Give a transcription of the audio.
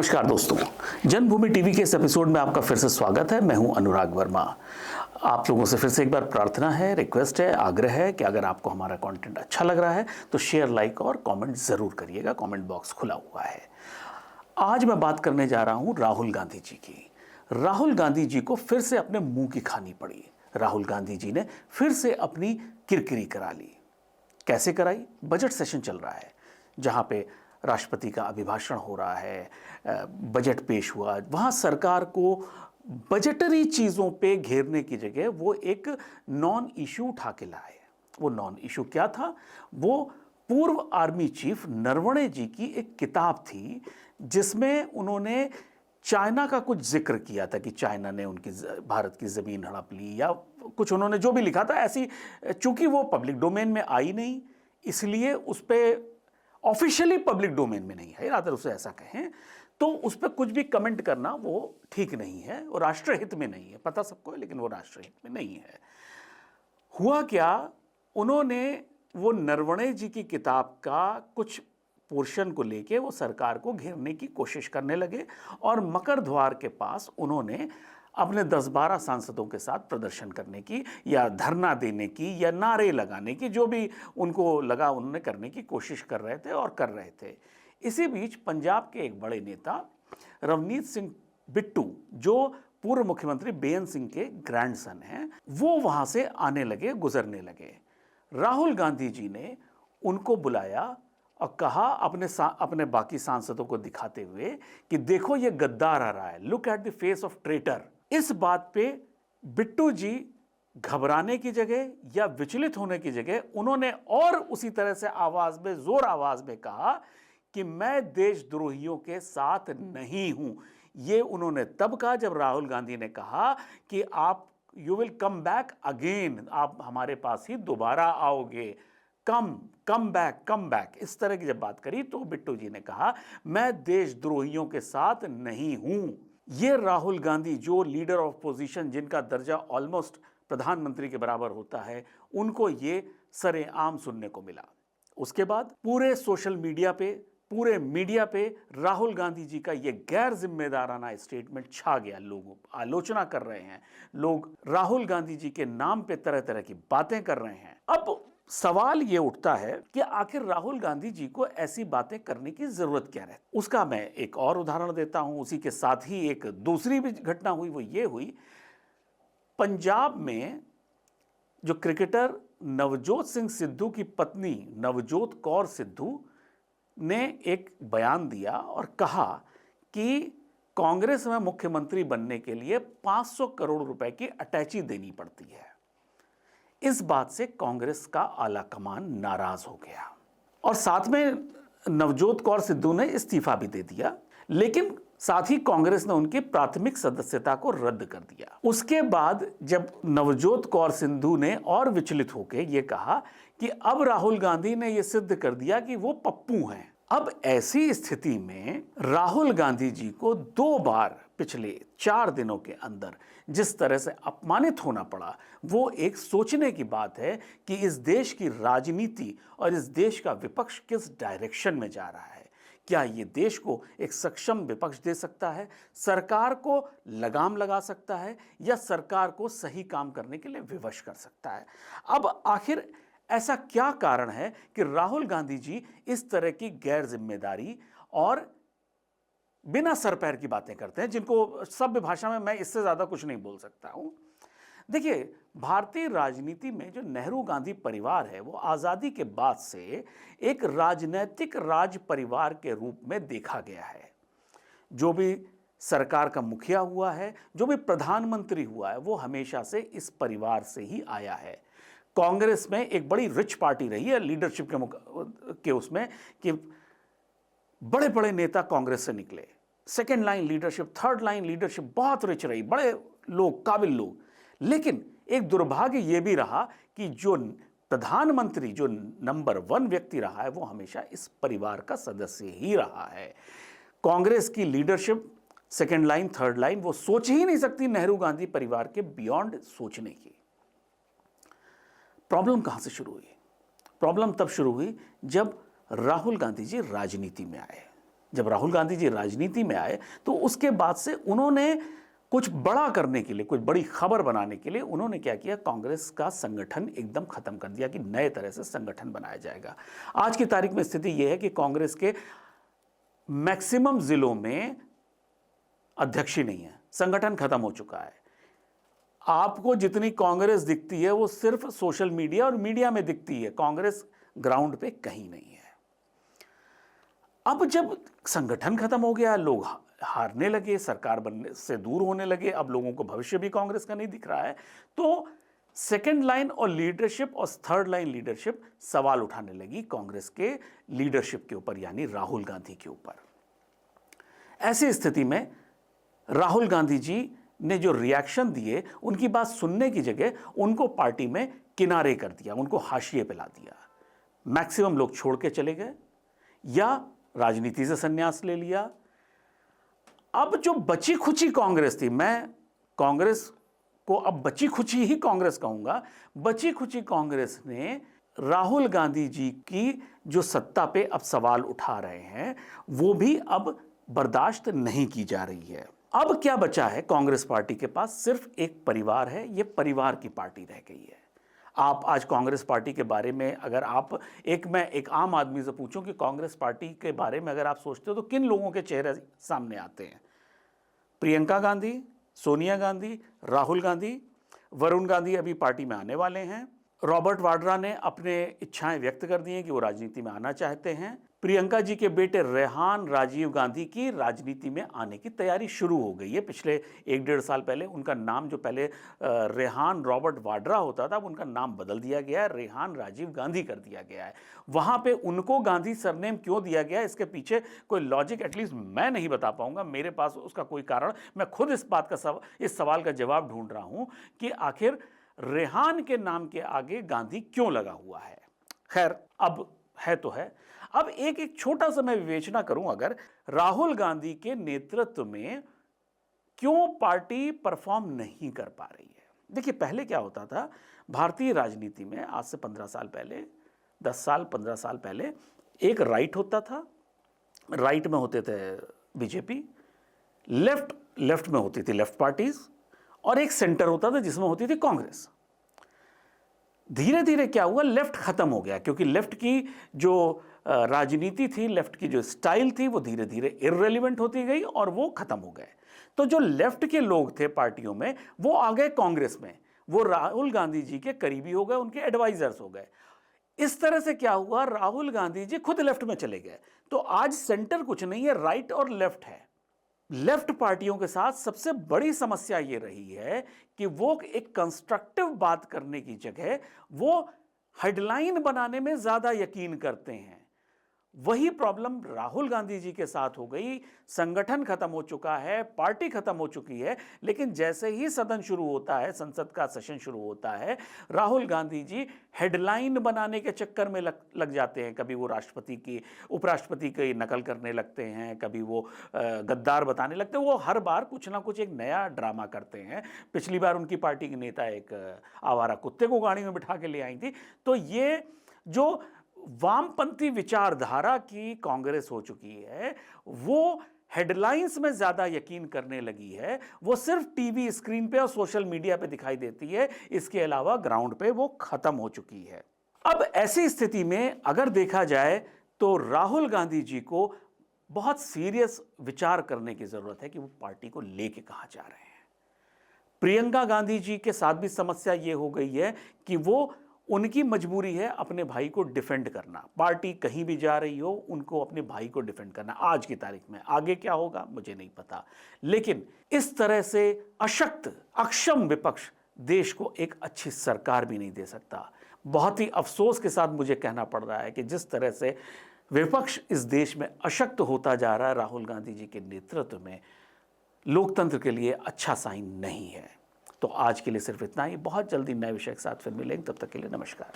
नमस्कार दोस्तों, जन्मभूमि टीवी के इस एपिसोड में आपका फिर से स्वागत है। मैं हूं अनुराग वर्मा। आप लोगों से फिर से एक बार प्रार्थना है, रिक्वेस्ट है, आग्रह है कि अगर आपको हमारा कंटेंट अच्छा लग रहा है तो शेयर, लाइक और कमेंट जरूर करिएगा। कमेंट बॉक्स खुला हुआ है। आज मैं बात करने जा रहा हूं राहुल गांधी जी की। राहुल गांधी जी को फिर से अपने मुंह की खानी पड़ी। राहुल गांधी जी ने फिर से अपनी किरकिरी करा ली। कैसे कराई? बजट सेशन चल रहा है, जहां पे राष्ट्रपति का अभिभाषण हो रहा है, बजट पेश हुआ। वहाँ सरकार को बजटरी चीज़ों पे घेरने की जगह वो एक नॉन इशू उठा के लाए। वो नॉन इशू क्या था? वो पूर्व आर्मी चीफ नरवणे जी की एक किताब थी, जिसमें उन्होंने चाइना का कुछ जिक्र किया था कि चाइना ने उनकी भारत की ज़मीन हड़प ली, या कुछ उन्होंने जो भी लिखा था ऐसी। चूंकि वो पब्लिक डोमेन में आई नहीं, इसलिए उस पर ऑफिशियली पब्लिक डोमेन में नहीं है, रादर उसे ऐसा कहें, तो उस पर कुछ भी कमेंट करना वो ठीक नहीं है, वो राष्ट्रहित में नहीं है। पता सबको है, लेकिन वो राष्ट्रहित में नहीं है। हुआ क्या, उन्होंने वो नरवणे जी की किताब का कुछ पोर्शन को लेके वो सरकार को घेरने की कोशिश करने लगे, और मकर द्वार के पास उन्होंने अपने 10-12 सांसदों के साथ प्रदर्शन करने की, या धरना देने की, या नारे लगाने की, जो भी उनको लगा उन्होंने करने की कोशिश कर रहे थे और कर रहे थे। इसी बीच पंजाब के एक बड़े नेता रवनीत सिंह बिट्टू, जो पूर्व मुख्यमंत्री बेअंत सिंह के ग्रैंडसन हैं, वो वहां से आने लगे, गुजरने लगे। राहुल गांधी जी ने उनको बुलाया और कहा, अपने बाकी सांसदों को दिखाते हुए कि देखो ये गद्दार आ रहा है, look at the face of traitor. इस बात पे बिट्टू जी घबराने की जगह या विचलित होने की जगह उन्होंने और उसी तरह से जोर आवाज में कहा कि मैं देशद्रोहियों के साथ नहीं हूं। ये उन्होंने तब कहा जब राहुल गांधी ने कहा कि you will come back again, आप हमारे पास ही दोबारा आओगे, कम बैक। इस तरह की जब बात करी तो बिट्टू जी ने कहा, मैं देशद्रोहियों के साथ नहीं हूं। ये राहुल गांधी, जो लीडर ऑफ पोजीशन, जिनका दर्जा ऑलमोस्ट प्रधानमंत्री के बराबर होता है, उनको ये सरेआम सुनने को मिला। उसके बाद पूरे सोशल मीडिया पे, पूरे मीडिया पे राहुल गांधी जी का ये गैर जिम्मेदाराना स्टेटमेंट छा गया। लोग आलोचना कर रहे हैं, लोग राहुल गांधी जी के नाम पे तरह तरह की बातें कर रहे हैं। अब सवाल ये उठता है कि आखिर राहुल गांधी जी को ऐसी बातें करने की जरूरत क्या है? उसका मैं एक और उदाहरण देता हूं। उसी के साथ ही एक दूसरी भी घटना हुई, वो ये हुई, पंजाब में जो क्रिकेटर नवजोत सिंह सिद्धू की पत्नी नवजोत कौर सिद्धू ने एक बयान दिया और कहा कि कांग्रेस में मुख्यमंत्री बनने के लिए 500 करोड़ रुपए की अटैची देनी पड़ती है। इस बात से कांग्रेस का आला कमान नाराज हो गया, और साथ में नवजोत कौर सिद्धू ने इस्तीफा भी दे दिया। लेकिन साथ ही कांग्रेस ने उनकी प्राथमिक सदस्यता को रद्द कर दिया। उसके बाद जब नवजोत कौर सिद्धू ने और विचलित होकर यह कहा कि अब राहुल गांधी ने यह सिद्ध कर दिया कि वो पप्पू हैं। अब ऐसी स्थिति में राहुल गांधी जी को 2 बार पिछले 4 दिनों के अंदर जिस तरह से अपमानित होना पड़ा, वो एक सोचने की बात है कि इस देश की राजनीति और इस देश का विपक्ष किस डायरेक्शन में जा रहा है। क्या ये देश को एक सक्षम विपक्ष दे सकता है, सरकार को लगाम लगा सकता है, या सरकार को सही काम करने के लिए विवश कर सकता है? अब आखिर ऐसा क्या कारण है कि राहुल गांधी जी इस तरह की गैर जिम्मेदारी और बिना सर पैर की बातें करते हैं, जिनको सभ्य भाषा में मैं इससे ज्यादा कुछ नहीं बोल सकता हूं? देखिए, भारतीय राजनीति में जो नेहरू गांधी परिवार है, वो आजादी के बाद से एक राजनैतिक राज परिवार के रूप में देखा गया है। जो भी सरकार का मुखिया हुआ है, जो भी प्रधानमंत्री हुआ है, वो हमेशा से इस परिवार से ही आया है। कांग्रेस में एक बड़ी रिच पार्टी रही है लीडरशिप के उसमें, कि बड़े बड़े नेता कांग्रेस से निकले, second line leadership, third line leadership बहुत रिच रही, बड़े लोग, काबिल लोग। लेकिन एक दुर्भाग्य यह भी रहा कि जो प्रधानमंत्री, जो नंबर 1 व्यक्ति रहा है, वो हमेशा इस परिवार का सदस्य ही रहा है। कांग्रेस की leadership, second line, third line, वो सोच ही नहीं सकती नेहरू गांधी परिवार के बियॉन्ड सोचने की। प्रॉब्लम कहां से शुरू हुई? प्रॉब्लम तब शुरू हुई जब राहुल गांधी जी राजनीति में आए। जब राहुल गांधी जी राजनीति में आए तो उसके बाद से उन्होंने कुछ बड़ा करने के लिए, कुछ बड़ी खबर बनाने के लिए उन्होंने क्या किया, कांग्रेस का संगठन एकदम खत्म कर दिया कि नए तरह से संगठन बनाया जाएगा। आज की तारीख में स्थिति यह है कि कांग्रेस के मैक्सिमम जिलों में अध्यक्ष ही नहीं है, संगठन खत्म हो चुका है। आपको जितनी कांग्रेस दिखती है वो सिर्फ सोशल मीडिया और मीडिया में दिखती है, कांग्रेस ग्राउंड पे कहीं नहीं है। अब जब संगठन खत्म हो गया, लोग हारने लगे, सरकार बनने से दूर होने लगे, अब लोगों को भविष्य भी कांग्रेस का नहीं दिख रहा है, तो सेकेंड लाइन और लीडरशिप और थर्ड लाइन लीडरशिप सवाल उठाने लगी कांग्रेस के लीडरशिप के ऊपर, यानी राहुल गांधी के ऊपर। ऐसी स्थिति में राहुल गांधी जी ने जो रिएक्शन दिए, उनकी बात सुनने की जगह उनको पार्टी में किनारे कर दिया, उनको हाशिए पे ला दिया। मैक्सिमम लोग छोड़ के चले गए या राजनीति से संन्यास ले लिया। अब जो बची खुची कांग्रेस थी, मैं कांग्रेस को अब बची खुची ही कांग्रेस कहूंगा, बची खुची कांग्रेस ने राहुल गांधी जी की जो सत्ता पे अब सवाल उठा रहे हैं वो भी अब बर्दाश्त नहीं की जा रही है। अब क्या बचा है कांग्रेस पार्टी के पास? सिर्फ एक परिवार है, ये परिवार की पार्टी रह गई है। आप आज कांग्रेस पार्टी के बारे में अगर मैं एक आम आदमी से पूछूं कि कांग्रेस पार्टी के बारे में अगर आप सोचते हो तो किन लोगों के चेहरे सामने आते हैं? प्रियंका गांधी, सोनिया गांधी, राहुल गांधी, वरुण गांधी अभी पार्टी में आने वाले हैं। रॉबर्ट वाड्रा ने अपने इच्छाएं व्यक्त कर दी हैं कि वो राजनीति में आना चाहते हैं। प्रियंका जी के बेटे रेहान राजीव गांधी की राजनीति में आने की तैयारी शुरू हो गई है। पिछले 1-1.5 साल पहले उनका नाम, जो पहले रेहान रॉबर्ट वाड्रा होता था, अब उनका नाम बदल दिया गया है, रेहान राजीव गांधी कर दिया गया है। वहां पे उनको गांधी सरनेम क्यों दिया गया, इसके पीछे कोई लॉजिक एटलीस्ट मैं नहीं बता पाऊंगा, मेरे पास उसका कोई कारण, मैं खुद इस सवाल का जवाब ढूंढ रहा हूं कि आखिर रेहान के नाम के आगे गांधी क्यों लगा हुआ है। खैर, अब है तो है। अब एक छोटा सा मैं विवेचना करूं, अगर राहुल गांधी के नेतृत्व में क्यों पार्टी परफॉर्म नहीं कर पा रही है। देखिए, पहले क्या होता था भारतीय राजनीति में, आज से 15 साल पहले, 10 साल 15 साल पहले, एक राइट होता था, राइट में होते थे बीजेपी, लेफ्ट में होती थी लेफ्ट पार्टीज, और एक सेंटर होता था जिसमें होती थी कांग्रेस। धीरे धीरे क्या हुआ, लेफ्ट खत्म हो गया, क्योंकि लेफ्ट की जो राजनीति थी, लेफ्ट की जो स्टाइल थी, वो धीरे धीरे इररिलेवेंट होती गई और वो खत्म हो गए। तो जो लेफ्ट के लोग थे पार्टियों में, वो आ गए कांग्रेस में, वो राहुल गांधी जी के करीबी हो गए, उनके एडवाइजर्स हो गए। इस तरह से क्या हुआ, राहुल गांधी जी खुद लेफ्ट में चले गए। तो आज सेंटर कुछ नहीं है, राइट और लेफ्ट है। लेफ्ट पार्टियों के साथ सबसे बड़ी समस्या ये रही है कि वो एक कंस्ट्रक्टिव बात करने की जगह वो हेडलाइन बनाने में ज्यादा यकीन करते हैं। वही प्रॉब्लम राहुल गांधी जी के साथ हो गई। संगठन खत्म हो चुका है, पार्टी खत्म हो चुकी है, लेकिन जैसे ही सदन शुरू होता है, संसद का सेशन शुरू होता है, राहुल गांधी जी हेडलाइन बनाने के चक्कर में लग जाते हैं। कभी वो राष्ट्रपति की, उपराष्ट्रपति की नकल करने लगते हैं, कभी वो गद्दार बताने लगते हैं। वो हर बार कुछ ना कुछ एक नया ड्रामा करते हैं। पिछली बार उनकी पार्टी के नेता एक आवारा कुत्ते को गाड़ी में बिठा के ले आई थी। तो ये जो वामपंथी विचारधारा की कांग्रेस हो चुकी है, वो हेडलाइंस में ज्यादा यकीन करने लगी है। वो सिर्फ टीवी स्क्रीन पे और सोशल मीडिया पे दिखाई देती है, इसके अलावा ग्राउंड पे वो खत्म हो चुकी है। अब ऐसी स्थिति में अगर देखा जाए तो राहुल गांधी जी को बहुत सीरियस विचार करने की जरूरत है कि वो पार्टी को लेके कहां जा रहे हैं। प्रियंका गांधी जी के साथ भी समस्या ये हो गई है कि वो, उनकी मजबूरी है अपने भाई को डिफेंड करना। पार्टी कहीं भी जा रही हो, उनको अपने भाई को डिफेंड करना। आज की तारीख में, आगे क्या होगा मुझे नहीं पता, लेकिन इस तरह से अशक्त, अक्षम विपक्ष देश को एक अच्छी सरकार भी नहीं दे सकता। बहुत ही अफसोस के साथ मुझे कहना पड़ रहा है कि जिस तरह से विपक्ष इस देश में अशक्त होता जा रहा है राहुल गांधी जी के नेतृत्व में, लोकतंत्र के लिए अच्छा साइन नहीं है। तो आज के लिए सिर्फ इतना ही। बहुत जल्दी नए विषय के साथ फिर मिलेंगे, तब तक के लिए नमस्कार।